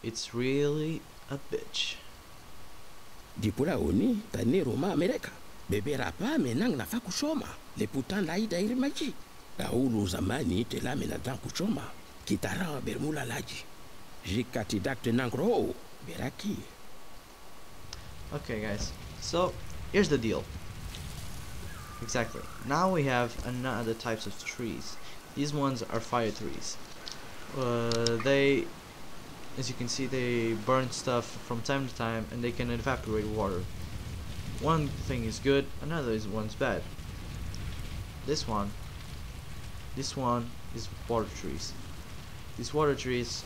It's really a bitch. Di pula oni tani Roma Amerika. Bebe rapa menang nafa kusoma. Leputan laida irimaji. Daulu zamani telame na dan kuchoma. Kitara bermula laji. Jikati dakte nangro beraki. Okay guys, so here's the deal. Exactly. Now we have another types of trees. These ones are fire trees. They, as you can see, they burn stuff from time to time and they can evaporate water. One thing is good, another one's bad. This one is water trees. These water trees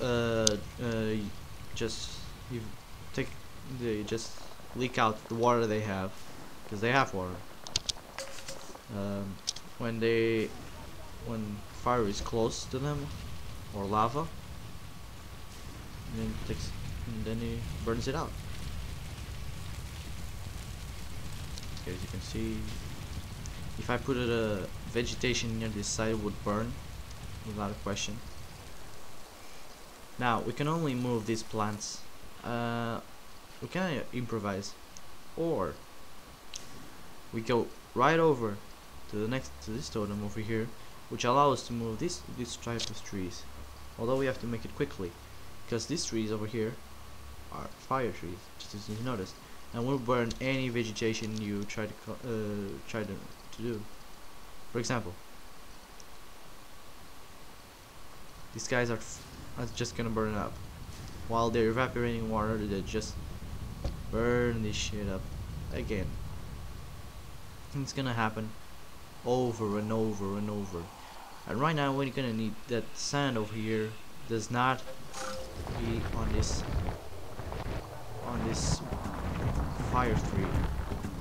they just leak out the water they have, because they have water. When fire is close to them, or lava, and then it burns it out. Okay, as you can see, if I put a vegetation near this side, it would burn without a question. Now we can only move these plants. We can improvise, or we go right over to this totem over here, which allows us to move this type of trees. Although we have to make it quickly, because these trees over here are fire trees, just as you noticed, and will burn any vegetation you try to do. For example, these guys are just gonna burn up. While they're evaporating water, they just burn this shit up again. And it's gonna happen over and over and over. And right now, what you're gonna need, that sand over here does not be on this fire tree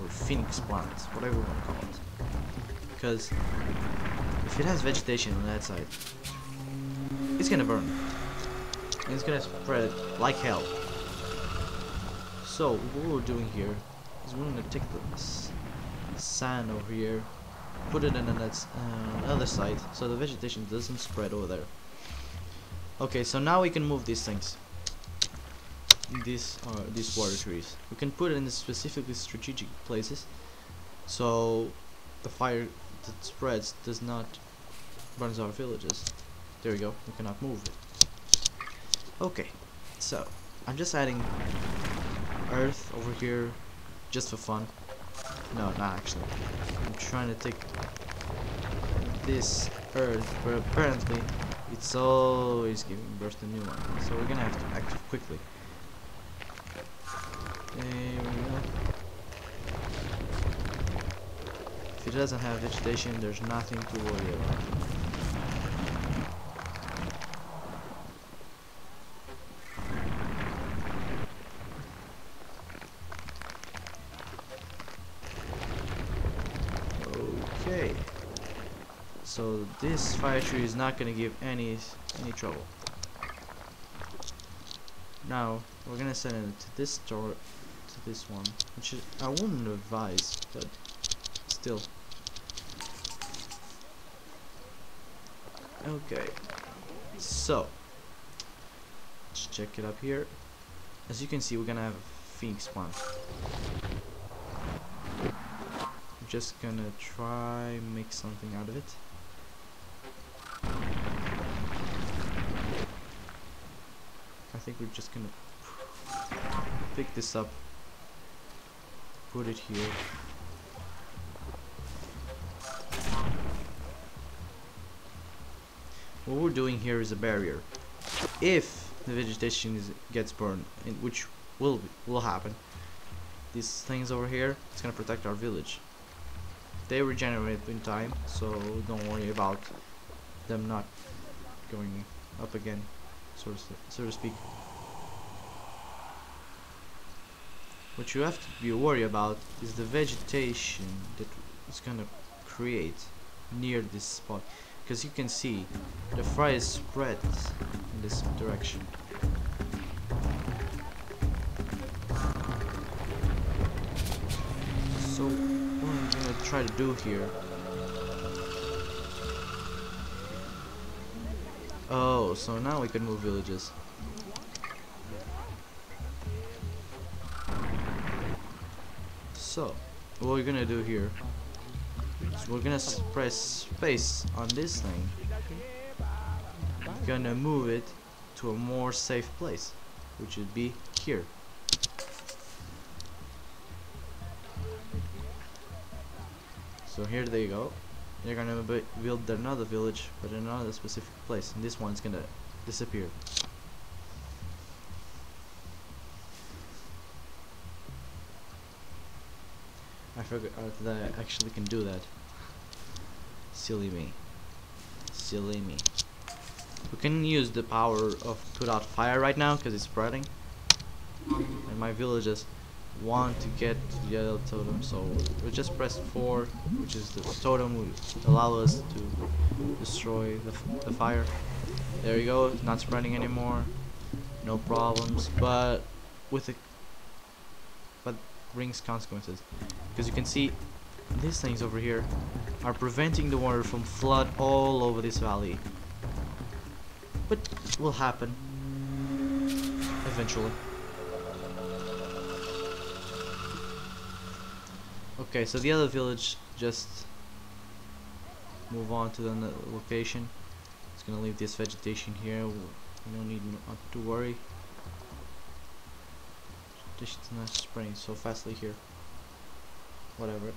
or phoenix plant, whatever you want to call it. Because if it has vegetation on that side, it's gonna burn, and it's gonna spread like hell. So what we're doing here is we're gonna take the sand over here, put it in the other side, so the vegetation doesn't spread over there. Okay, so now we can move these things. These water trees. We can put it in specifically strategic places, so the fire that spreads does not burn our villages. There we go. We cannot move it. Okay, so I'm just adding earth over here just for fun. No, not actually. I'm trying to take this earth, but apparently it's always giving birth to new one. So we're gonna have to act quickly. There we go. If it doesn't have vegetation, there's nothing to worry about. Okay, so this fire tree is not gonna give any trouble. Now we're gonna send it to this store, to this one, which is, I wouldn't advise, but still. Okay, so let's check it up here. As you can see, we're gonna have a phoenix plant. Just gonna try make something out of it. I think we're just gonna pick this up, put it here. What we're doing here is a barrier. If the vegetation gets burned, which will happen, these things over here, it's gonna protect our village. They regenerate in time, so don't worry about them not going up again, so to speak. What you have to be worried about is the vegetation that it's gonna create near this spot, because you can see the fire spreads in this direction. So what I'm gonna try to do here. Oh, so now we can move villages. So what we're gonna do here is we're gonna press space on this thing. We're gonna move it to a more safe place, which would be here. So here they go. They're gonna build another village, but in another specific place, and this one's gonna disappear. I forgot that I actually can do that. Silly me. Silly me. We can use the power of put out fire right now because it's spreading. And my villagers want to get to the other totem, so we just press 4, which is the totem will allow us to destroy the fire. There you go, it's not spreading anymore. No problems, but brings consequences, because you can see these things over here are preventing the water from flood all over this valley, but it will happen eventually. Okay, so the other village just move on to the location. It's gonna leave this vegetation here. We don't need not to worry. It's not spreading so fastly here. Whatever.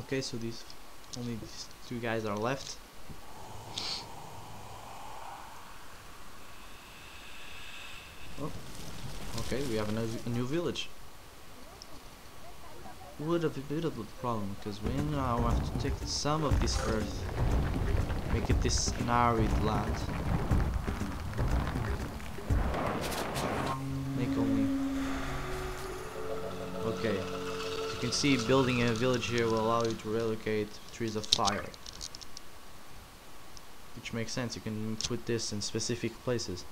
Okay, so only these 2 guys are left. Oh, okay, we have a new village. Would have a bit of a problem, because we now have to take some of this earth, make it this an arid land. Make only. Okay, as you can see, building a village here will allow you to relocate trees of fire, which makes sense. You can put this in specific places.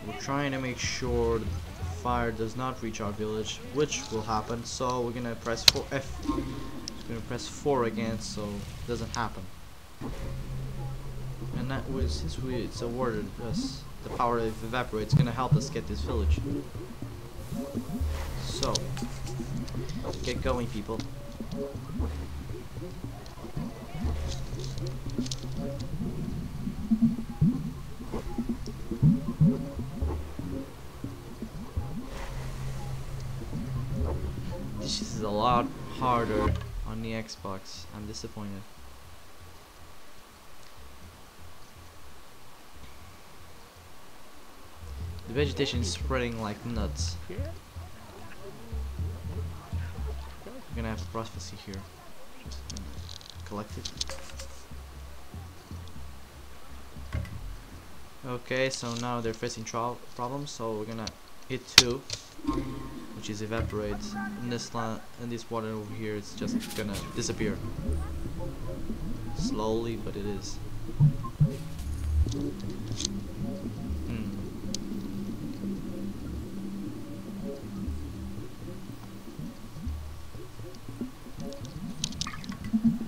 We're trying to make sure the fire does not reach our village, which will happen, so we're gonna press 4 F. We're gonna press 4 again, so it doesn't happen. And that was, since it's awarded us the power of evaporate, it's gonna help us get this village. So get going, people. This is a lot harder on the Xbox. I'm disappointed. The vegetation is spreading like nuts. We're gonna have prophecy here. Just collect it. Okay, so now they're facing problems, so we're gonna hit 2, which is evaporate. In this water over here, it's just gonna disappear. Slowly, but it is.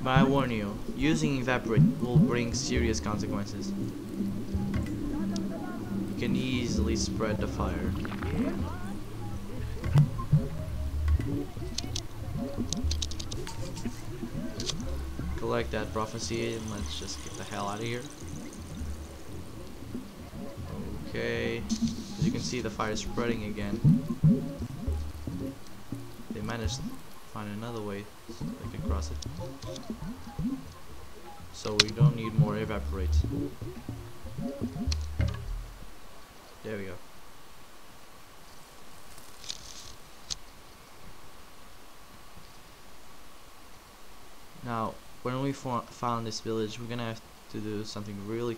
But I warn you, using evaporate will bring serious consequences. You can easily spread the fire. Collect that prophecy and let's just get the hell out of here. Okay, as you can see, the fire is spreading again. They managed to find another way so they can cross it. So we don't need more evaporate. There we go. Now, when we found this village, we're gonna have to do something really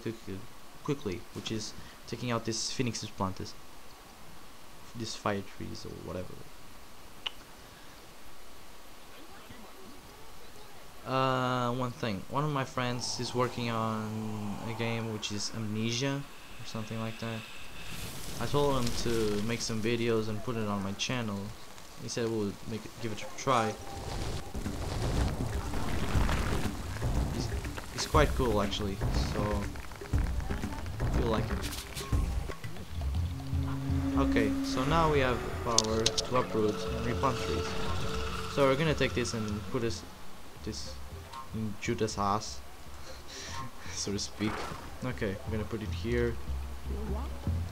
quickly, which is taking out this Phoenix's plantas, these fire trees or whatever. One thing. One of my friends is working on a game which is Amnesia. or something like that. I told him to make some videos and put it on my channel. He said we'll give it a try. He's quite cool actually, so I feel like him. Okay, so now we have power to uproot and replant trees. So we're gonna take this and put this in Judas' ass, so to speak. Okay, we're gonna put it here.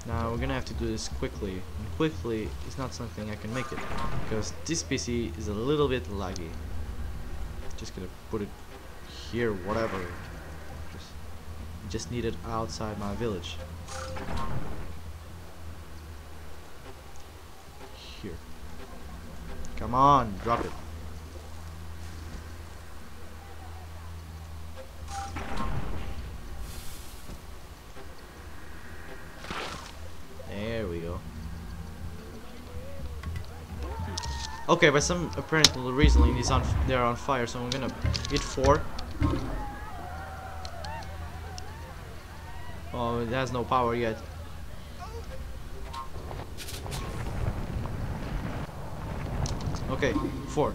Now we're gonna have to do this quickly, and quickly is not something I can make it because this PC is a little bit laggy. Just gonna put it here, whatever. Just need it outside my village. Here. Come on, drop it. There we go. Okay, by some apparent reason they're on fire, so I'm gonna hit 4. Oh, it has no power yet. Okay, 4.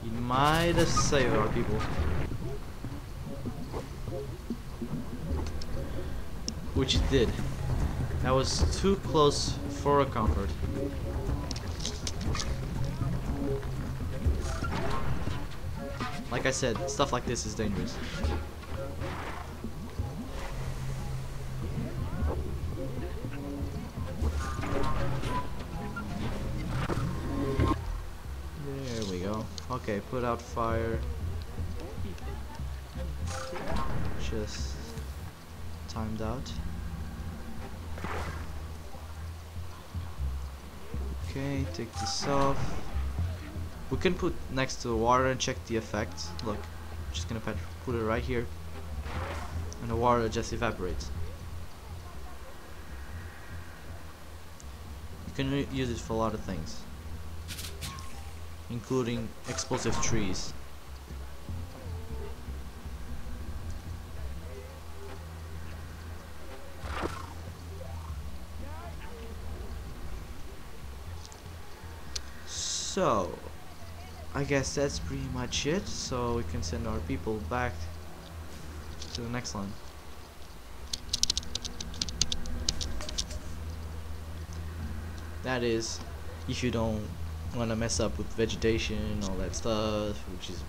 You might have saved our people. Which it did. That was too close for a comfort. Like I said, stuff like this is dangerous. There we go. Okay, put out fire. Just timed out. Okay, take this off. We can put next to the water and check the effect. Look, I'm just gonna put it right here, and the water just evaporates. You can use it for a lot of things, including explosive trees. So, I guess that's pretty much it, so we can send our people back to the next line. That is, if you don't want to mess up with vegetation and all that stuff, which is,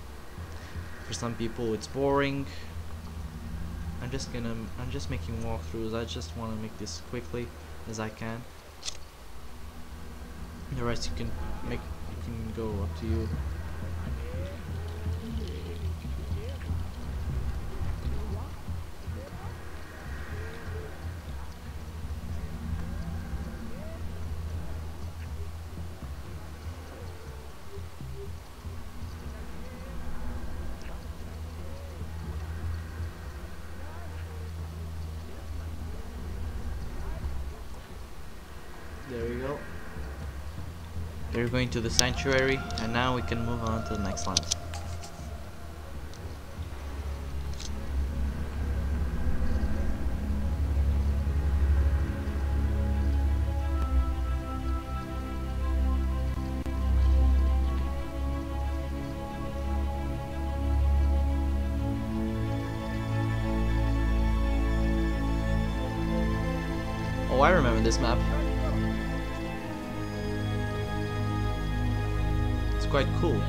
for some people it's boring. I'm just making walkthroughs. I just want to make this quickly as I can. The rest you can go up to you. There we go. They're going to the sanctuary, and now we can move on to the next land. Oh, I remember this map. Quite cool.